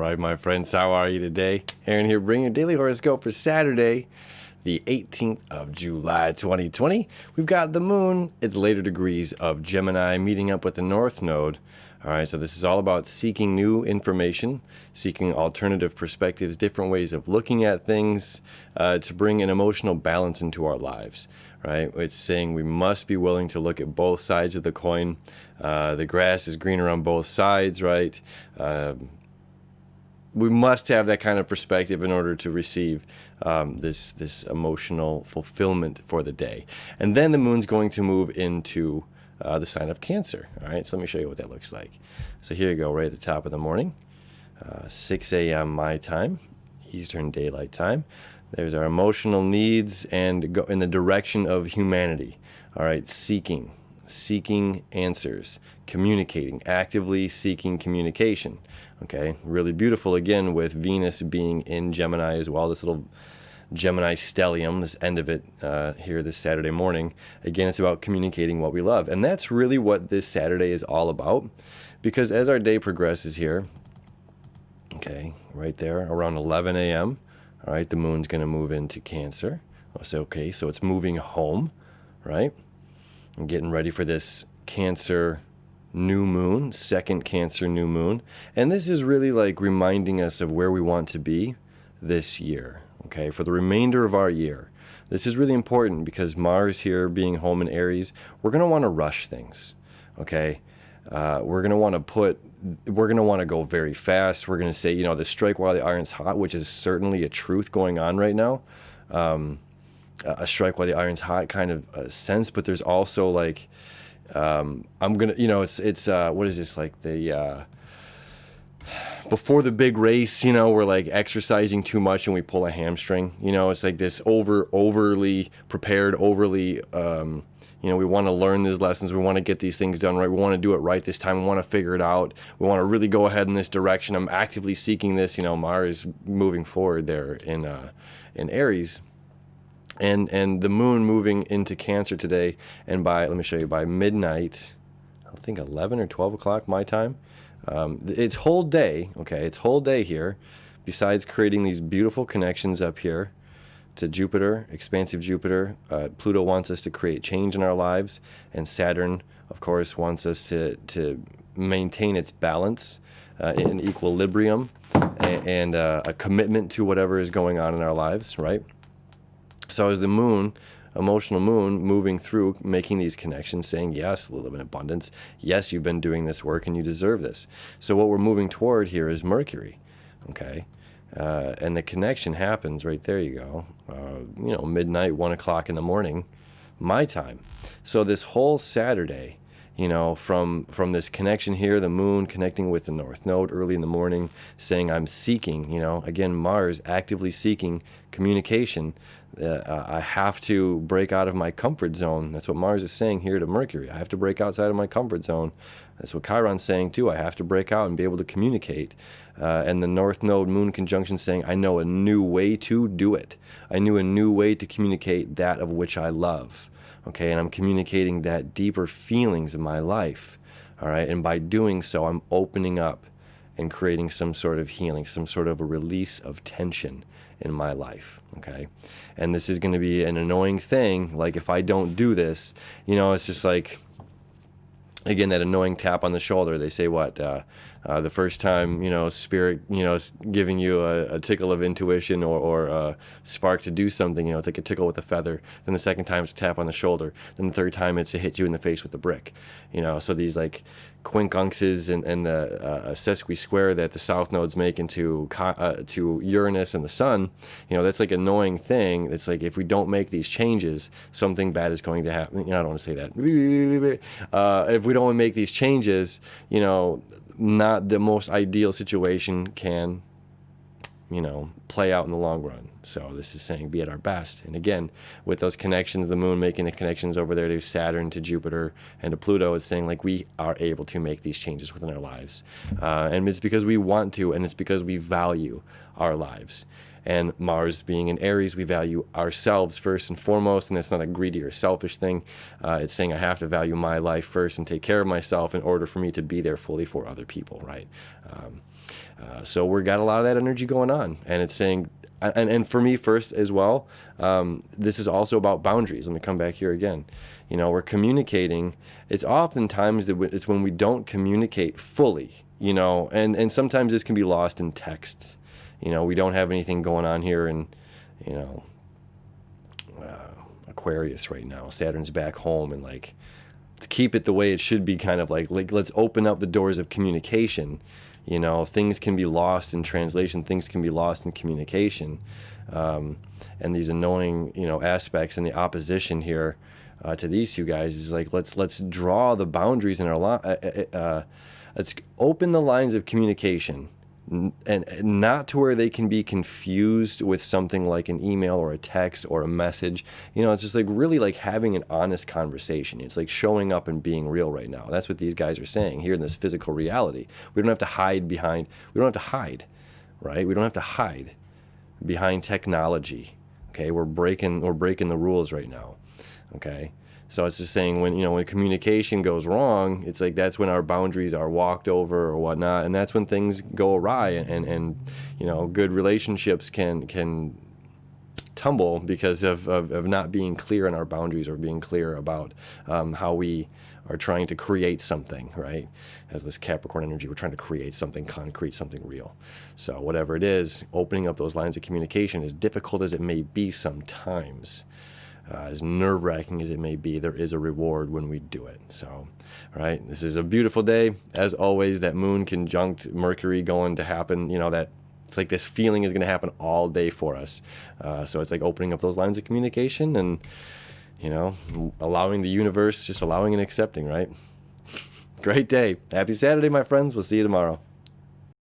right, my friends, how are you today? Aaron here, bringing your daily horoscope for Saturday, the 18th of July, 2020. We've got the moon at the later degrees of Gemini meeting up with the North Node. All right, so this is all about seeking new information, seeking alternative perspectives, different ways of looking at things to bring an emotional balance into our lives. Right? It's saying we must be willing to look at both sides of the coin. The grass is greener on both sides, right? We must have that kind of perspective in order to receive this emotional fulfillment for the day. And then the moon's going to move into the sign of Cancer. All right, so let me show you what that looks like. So here you go, right at the top of the morning, 6 a.m. my time, Eastern Daylight Time. There's our emotional needs and go in the direction of humanity. All right, seeking answers, communicating, actively seeking communication. Okay, really beautiful again with Venus being in Gemini as well. This little Gemini stellium, this end of it here this Saturday morning. Again, it's about communicating what we love. And that's really what this Saturday is all about. Because as our day progresses here, okay, right there around 11 a.m., all right, the moon's going to move into Cancer. I'll say, okay, so it's moving home, right? I'm getting ready for this Cancer new moon, second Cancer new moon. And this is really like reminding us of where we want to be this year, okay, for the remainder of our year. This is really important because Mars here being home in Aries, we're going to want to rush things, okay? We're going to want to go very fast. We're going to say, the strike while the iron's hot, which is certainly a truth going on right now. A strike while the iron's hot kind of sense, but there's also like, I'm going to, it's what is this, like the, before the big race, we're like exercising too much and we pull a hamstring, it's like this overly prepared, overly, we want to learn these lessons. We want to get these things done right. We want to do it right this time. We want to figure it out. We want to really go ahead in this direction. I'm actively seeking this. Mars moving forward there in Aries, and the moon moving into Cancer today. And let me show you, by midnight, I think 11 or 12 o'clock my time. It's whole day. Okay, it's whole day here. Besides creating these beautiful connections up here to Jupiter, expansive Jupiter, Pluto wants us to create change in our lives, and Saturn, of course, wants us to maintain its balance, in equilibrium, and a commitment to whatever is going on in our lives, right? So as the moon, emotional moon, moving through, making these connections, saying, yes, live in abundance, yes, you've been doing this work and you deserve this. So what we're moving toward here is Mercury, okay? And the connection happens right there. You go, midnight, 1 o'clock in the morning, my time. So this whole Saturday, from this connection here, the moon connecting with the North Node early in the morning, saying I'm seeking, again, Mars actively seeking communication. I have to break out of my comfort zone. That's what Mars is saying here to Mercury. I have to break outside of my comfort zone. That's what Chiron's saying too. I have to break out and be able to communicate. And the North Node moon conjunction saying, I know a new way to do it. I knew a new way to communicate that of which I love. Okay, and I'm communicating that deeper feelings of my life. All right, and by doing so, I'm opening up and creating some sort of healing, some sort of a release of tension in my life. Okay, and this is going to be an annoying thing. Like if I don't do this, it's just like, again, that annoying tap on the shoulder. They say what? The first time, spirit, giving you a tickle of intuition or a spark to do something, it's like a tickle with a feather. Then the second time it's a tap on the shoulder. Then the third time it's to hit you in the face with a brick. So these like quincunxes and the sesqui-square that the South Nodes make into to Uranus and the Sun, that's like an annoying thing. It's like if we don't make these changes, something bad is going to happen. I don't want to say that. If we don't make these changes, not the most ideal situation can, play out in the long run. So this is saying be at our best. And again, with those connections, the moon making the connections over there to Saturn, to Jupiter, and to Pluto, it's saying like we are able to make these changes within our lives. And it's because we want to, and it's because we value our lives. And Mars being in Aries, we value ourselves first and foremost, and that's not a greedy or selfish thing. It's saying I have to value my life first and take care of myself in order for me to be there fully for other people, right? So we've got a lot of that energy going on, and it's saying, and for me first as well, this is also about boundaries. Let me come back here again. We're communicating. It's oftentimes that it's when we don't communicate fully, and sometimes this can be lost in texts. We don't have anything going on here in, Aquarius right now. Saturn's back home, and like, let's keep it the way it should be, kind of like let's open up the doors of communication. Things can be lost in translation, things can be lost in communication, and these annoying aspects and the opposition here to these two guys is like, let's draw the boundaries in our let's open the lines of communication, and not to where they can be confused with something like an email or a text or a message. It's just like really like having an honest conversation. It's like showing up and being real right now. That's what these guys are saying here in this physical reality. We don't have to hide behind, we don't have to hide, right? We don't have to hide behind technology. Okay, we're breaking the rules right now. Okay. So it's just saying when communication goes wrong, it's like that's when our boundaries are walked over or whatnot, and that's when things go awry, and good relationships can tumble because of not being clear on our boundaries or being clear about how we are trying to create something, right? As this Capricorn energy, we're trying to create something concrete, something real. So whatever it is, opening up those lines of communication, as difficult as it may be sometimes, as nerve-wracking as it may be, there is a reward when we do it. So, right, this is a beautiful day. As always, that moon conjunct Mercury going to happen, that it's like this feeling is going to happen all day for us. So it's like opening up those lines of communication and, allowing the universe, just allowing and accepting, right? Great day. Happy Saturday, my friends. We'll see you tomorrow.